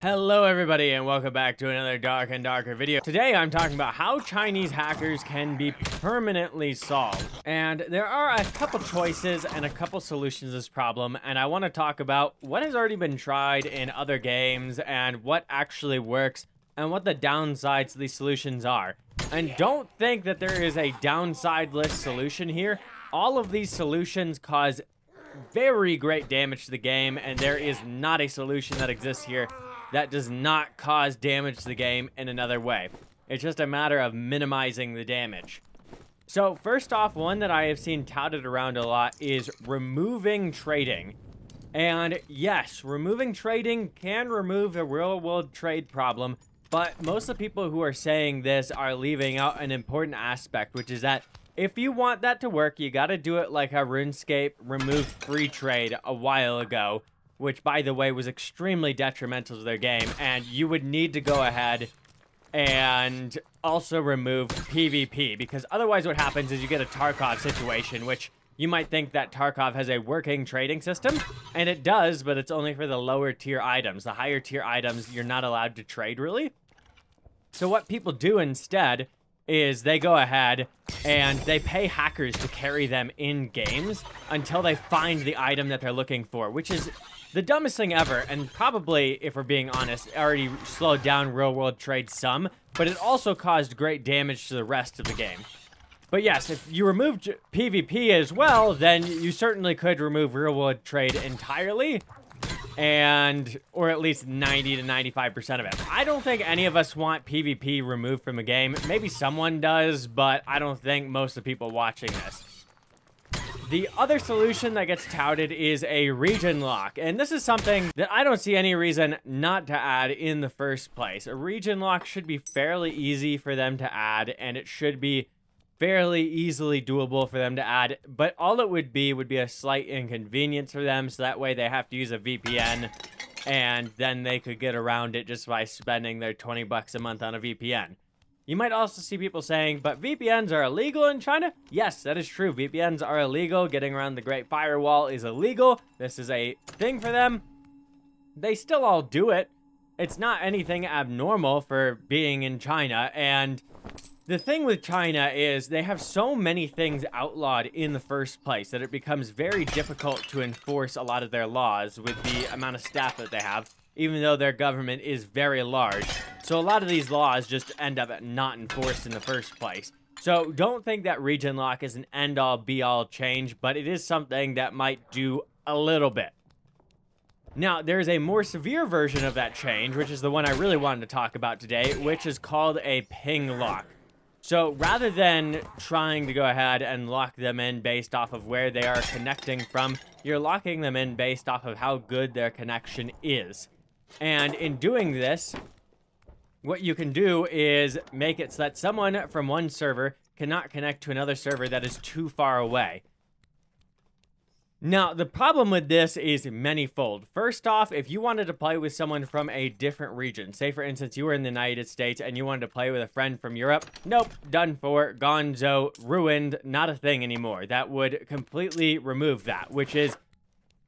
Hello everybody and welcome back to another Dark and Darker video. Today I'm talking about how Chinese hackers can be permanently solved. And there are a couple choices and a couple solutions to this problem, and I want to talk about what has already been tried in other games and what actually works and what the downsides of these solutions are. And don't think that there is a downside-less solution here. All of these solutions cause very great damage to the game, and there is not a solution that exists here that does not cause damage to the game in another way. It's just a matter of minimizing the damage. So first off, one that I have seen touted around a lot is removing trading. And yes, removing trading can remove the real-world trade problem, but most of the people who are saying this are leaving out an important aspect, which is that if you want that to work, you gotta do it like how RuneScape removed free trade a while ago, which, by the way, was extremely detrimental to their game, and you would need to go ahead and also remove PvP, because otherwise what happens is you get a Tarkov situation, which you might think that Tarkov has a working trading system, and it does, but it's only for the lower tier items. The higher tier items, you're not allowed to trade, really. So what people do instead is they go ahead and they pay hackers to carry them in games until they find the item that they're looking for, which is the dumbest thing ever, and probably, if we're being honest, already slowed down real-world trade some, but it also caused great damage to the rest of the game. But yes, if you removed PvP as well, then you certainly could remove real-world trade entirely, or at least 90 to 95% of it. I don't think any of us want PvP removed from a game. Maybe someone does, but I don't think most of the people watching this. The other solution that gets touted is a region lock, and this is something that I don't see any reason not to add in the first place. A region lock should be fairly easy for them to add, and it should be fairly easily doable for them to add, but all it would be a slight inconvenience for them, so that way they have to use a VPN, and then they could get around it just by spending their 20 bucks a month on a VPN. You might also see people saying, but VPNs are illegal in China? Yes, that is true. VPNs are illegal. Getting around the Great Firewall is illegal. This is a thing for them. They still all do it. It's not anything abnormal for being in China. And the thing with China is they have so many things outlawed in the first place that it becomes very difficult to enforce a lot of their laws with the amount of staff that they have, even though their government is very large. So a lot of these laws just end up not enforced in the first place. So don't think that region lock is an end-all be-all change, but it is something that might do a little bit. Now, there's a more severe version of that change, which is the one I really wanted to talk about today, which is called a ping lock. So rather than trying to go ahead and lock them in based off of where they are connecting from, you're locking them in based off of how good their connection is. And in doing this, what you can do is make it so that someone from one server cannot connect to another server that is too far away. Now, the problem with this is manyfold. First off, if you wanted to play with someone from a different region, say for instance you were in the United States and you wanted to play with a friend from Europe, nope, done for, gonzo, ruined, not a thing anymore. That would completely remove that, which is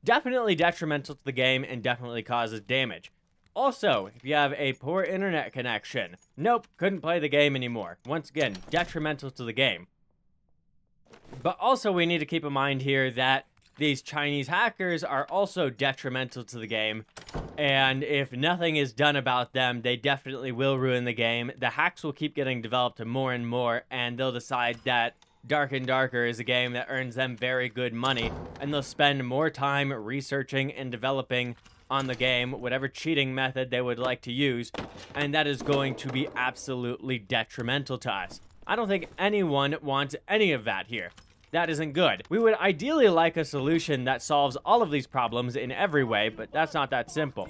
definitely detrimental to the game and definitely causes damage. Also, if you have a poor internet connection, nope, couldn't play the game anymore. Once again, detrimental to the game. But also we need to keep in mind here that these Chinese hackers are also detrimental to the game, and if nothing is done about them, they definitely will ruin the game. The hacks will keep getting developed more and more, and they'll decide that Dark and Darker is a game that earns them very good money, and they'll spend more time researching and developing on the game, whatever cheating method they would like to use, and that is going to be absolutely detrimental to us. I don't think anyone wants any of that here. That isn't good. We would ideally like a solution that solves all of these problems in every way, but that's not that simple.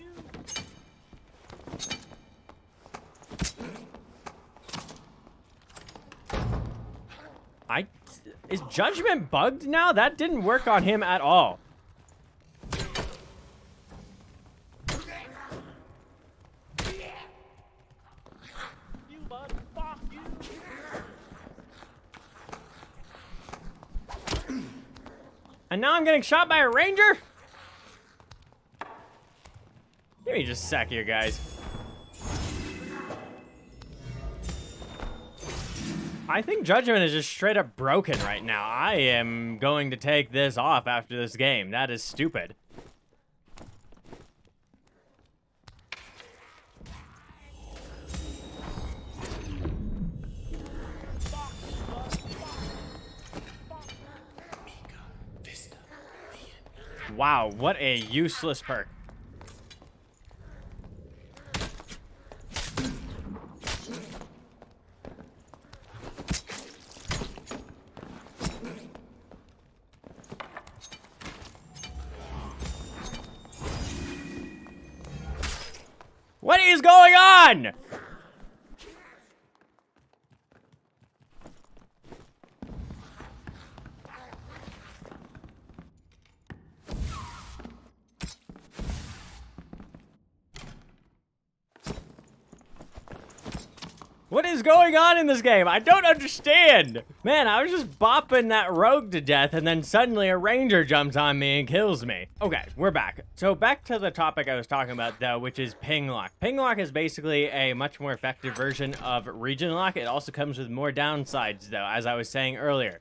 Is Judgment bugged now? That didn't work on him at all. And now I'm getting shot by a ranger? Give me just a sec here, guys. I think Judgment is just straight up broken right now. I am going to take this off after this game. That is stupid. Wow, what a useless perk. What is going on? What is going on in this game? I don't understand. Man, I was just bopping that rogue to death and then suddenly a ranger jumps on me and kills me. Okay, we're back. So back to the topic I was talking about though, which is ping lock. Ping lock is basically a much more effective version of region lock. It also comes with more downsides though, as I was saying earlier.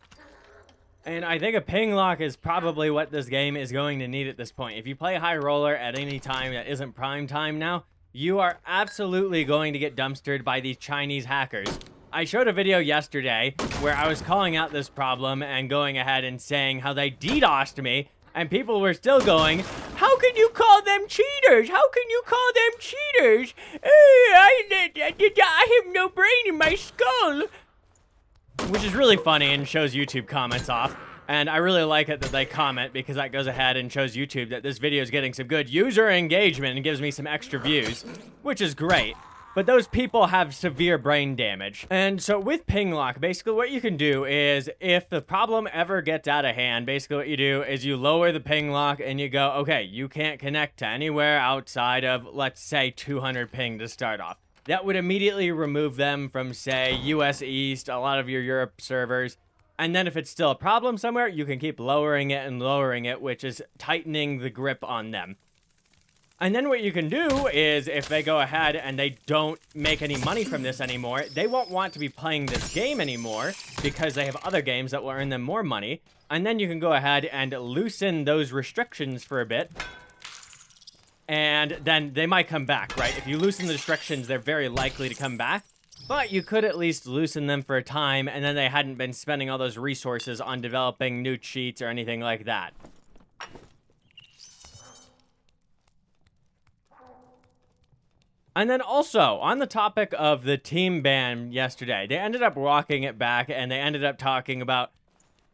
And I think a ping lock is probably what this game is going to need at this point. If you play high roller at any time that isn't prime time now, you are absolutely going to get dumpstered by these Chinese hackers. I showed a video yesterday where I was calling out this problem and going ahead and saying how they DDoSed me, and people were still going, how can you call them cheaters? How can you call them cheaters? I have no brain in my skull. Which is really funny and shows YouTube comments off. And I really like it that they comment because that goes ahead and shows YouTube that this video is getting some good user engagement and gives me some extra views, which is great. But those people have severe brain damage. And so with ping lock, basically what you can do is if the problem ever gets out of hand, basically what you do is you lower the ping lock and you go, okay, you can't connect to anywhere outside of, let's say, 200 ping to start off. That would immediately remove them from, say, US East, a lot of your Europe servers. And then if it's still a problem somewhere, you can keep lowering it, which is tightening the grip on them. And then what you can do is if they go ahead and they don't make any money from this anymore, they won't want to be playing this game anymore because they have other games that will earn them more money. And then you can go ahead and loosen those restrictions for a bit. And then they might come back, right? If you loosen the restrictions, they're very likely to come back. But you could at least loosen them for a time, and then they hadn't been spending all those resources on developing new cheats or anything like that. And then also, on the topic of the team ban yesterday, they ended up walking it back, and they ended up talking about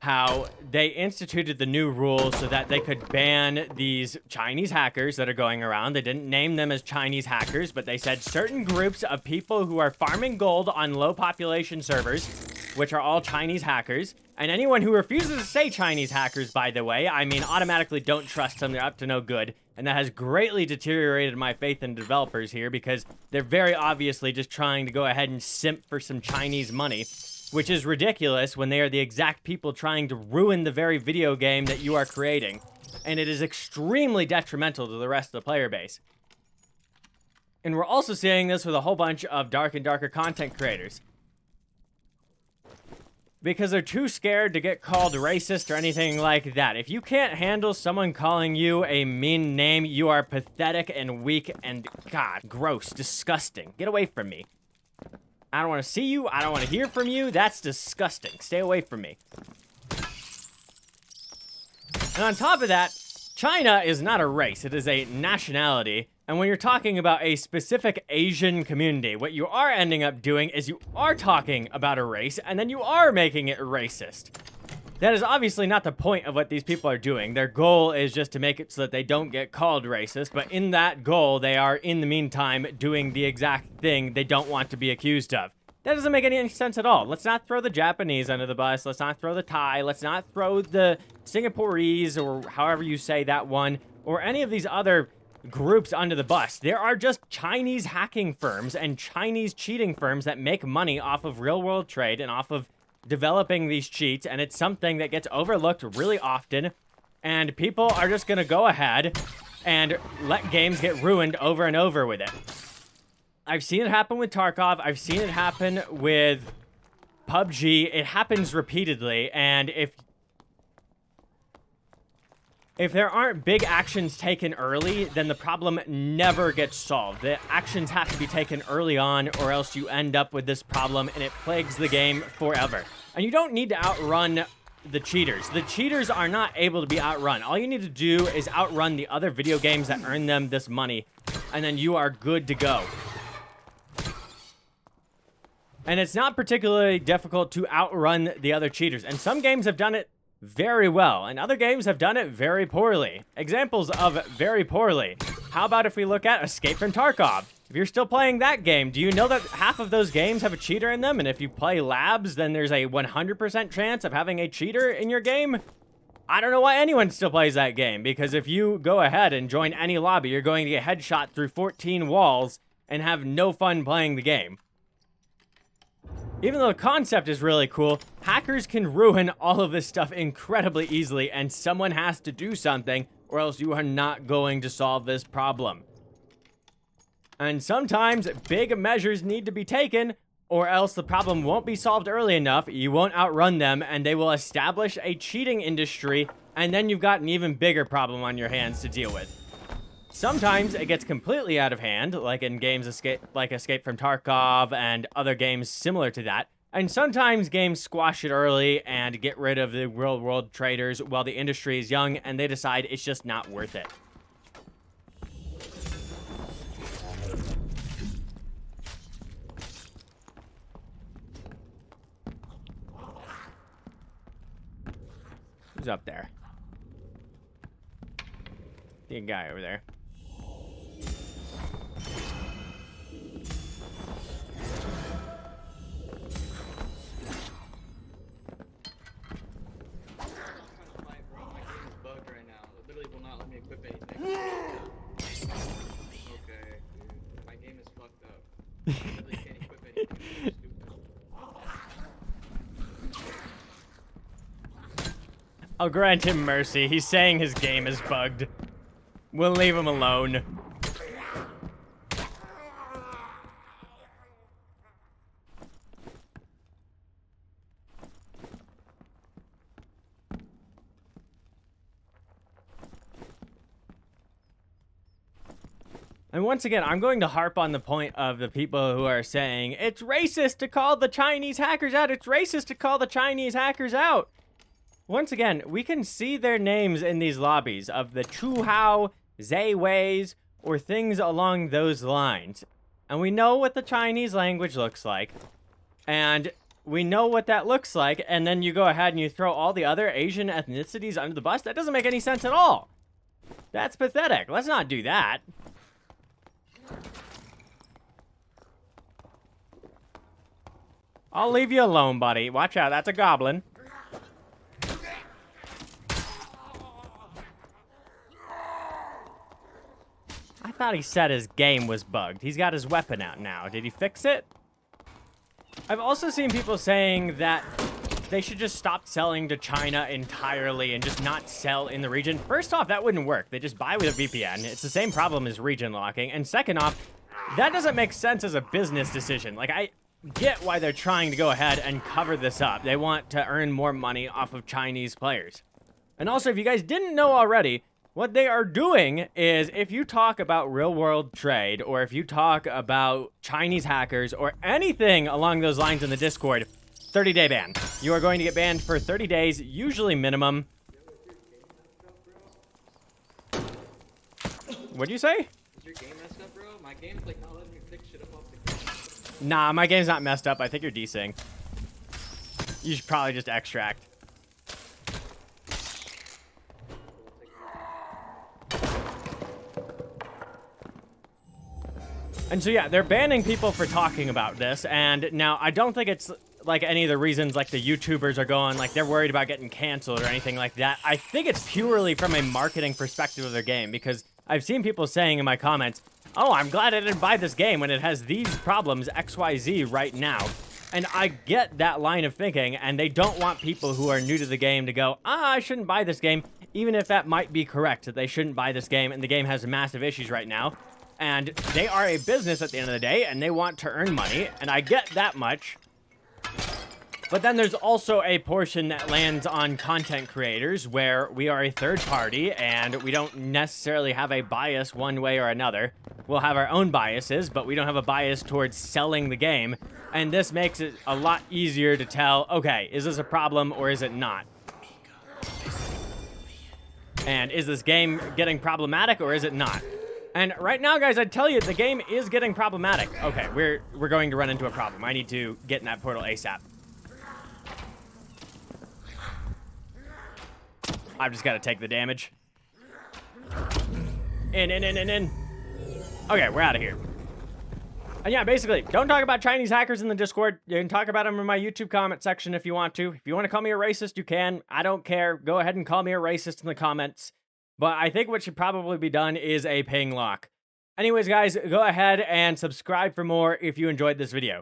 how they instituted the new rules so that they could ban these Chinese hackers that are going around. They didn't name them as Chinese hackers, but they said certain groups of people who are farming gold on low population servers, which are all Chinese hackers, and anyone who refuses to say Chinese hackers, by the way, I mean automatically don't trust them, they're up to no good, and that has greatly deteriorated my faith in developers here because they're very obviously just trying to go ahead and simp for some Chinese money. Which is ridiculous when they are the exact people trying to ruin the very video game that you are creating. And it is extremely detrimental to the rest of the player base. And we're also seeing this with a whole bunch of dark and darker content creators. Because they're too scared to get called racist or anything like that. If you can't handle someone calling you a mean name, you are pathetic and weak and, God, gross, disgusting. Get away from me. I don't want to see you. I don't want to hear from you. That's disgusting. Stay away from me. And on top of that, China is not a race. It is a nationality. And when you're talking about a specific Asian community, what you are ending up doing is you are talking about a race, and then you are making it racist. That is obviously not the point of what these people are doing. Their goal is just to make it so that they don't get called racist, but in that goal, they are, in the meantime, doing the exact thing they don't want to be accused of. That doesn't make any sense at all. Let's not throw the Japanese under the bus. Let's not throw the Thai. Let's not throw the Singaporese, or however you say that one, or any of these other groups under the bus. There are just Chinese hacking firms and Chinese cheating firms that make money off of real-world trade and off of developing these cheats, and it's something that gets overlooked really often, and people are just gonna go ahead and let games get ruined over and over with it. I've seen it happen with Tarkov. I've seen it happen with PUBG. It happens repeatedly, and if there aren't big actions taken early, then the problem never gets solved. The actions have to be taken early on, or else you end up with this problem, and it plagues the game forever. And you don't need to outrun the cheaters. The cheaters are not able to be outrun. All you need to do is outrun the other video games that earn them this money, and then you are good to go. And it's not particularly difficult to outrun the other cheaters. And some games have done it very well, and other games have done it very poorly. Examples of very poorly. How about if we look at Escape from Tarkov? If you're still playing that game, do you know that half of those games have a cheater in them? And if you play labs, then there's a 100% chance of having a cheater in your game? I don't know why anyone still plays that game, because if you go ahead and join any lobby, you're going to get headshot through 14 walls and have no fun playing the game. Even though the concept is really cool, hackers can ruin all of this stuff incredibly easily, and someone has to do something, or else you are not going to solve this problem. And sometimes big measures need to be taken, or else the problem won't be solved early enough, you won't outrun them, and they will establish a cheating industry, and then you've got an even bigger problem on your hands to deal with. Sometimes it gets completely out of hand, like in games like Escape from Tarkov and other games similar to that. And sometimes games squash it early and get rid of the real-world traders while the industry is young and they decide it's just not worth it. Who's up there? The guy over there. I'll grant him mercy. He's saying his game is bugged. We'll leave him alone. And once again, I'm going to harp on the point of the people who are saying, it's racist to call the Chinese hackers out. It's racist to call the Chinese hackers out. Once again, we can see their names in these lobbies of the Chu Hao, Zai Wei's, or things along those lines. And we know what the Chinese language looks like. And we know what that looks like, and then you go ahead and you throw all the other Asian ethnicities under the bus? That doesn't make any sense at all. That's pathetic. Let's not do that. I'll leave you alone, buddy. Watch out, that's a goblin. I thought he said his game was bugged. He's got his weapon out now. Did he fix it? I've also seen people saying that they should just stop selling to China entirely and just not sell in the region. First off, that wouldn't work. They just buy with a VPN. It's the same problem as region locking. And second off, that doesn't make sense as a business decision. Like, I get why they're trying to go ahead and cover this up. They want to earn more money off of Chinese players. And also, if you guys didn't know already, what they are doing is if you talk about real-world trade, or if you talk about Chinese hackers, or anything along those lines in the Discord, 30-day ban. You are going to get banned for 30 days, usually minimum. What'd you say? Is your game messed up, bro? My game's like not letting me pick shit up off the ground. Nah, my game's not messed up. I think you're desync. You should probably just extract. And so yeah, they're banning people for talking about this, and now I don't think it's like any of the reasons like the YouTubers are going, like they're worried about getting canceled or anything like that. I think it's purely from a marketing perspective of their game, because I've seen people saying in my comments, oh, I'm glad I didn't buy this game when it has these problems XYZ right now. And I get that line of thinking, and they don't want people who are new to the game to go, I shouldn't buy this game, even if that might be correct, that they shouldn't buy this game, and the game has massive issues right now, and they are a business at the end of the day, and they want to earn money, and I get that much. But then there's also a portion that lands on content creators where we are a third party and we don't necessarily have a bias one way or another. We'll have our own biases, but we don't have a bias towards selling the game. And this makes it a lot easier to tell, okay, is this a problem or is it not? And is this game getting problematic or is it not? And right now, guys, I'd tell you the game is getting problematic. Okay, we're going to run into a problem. I need to get in that portal ASAP. I've just got to take the damage. In. Okay, we're out of here. And yeah, basically, don't talk about Chinese hackers in the Discord. You can talk about them in my YouTube comment section if you want to. If you want to call me a racist, you can. I don't care. Go ahead and call me a racist in the comments. But I think what should probably be done is a ping lock. Anyways, guys, go ahead and subscribe for more if you enjoyed this video.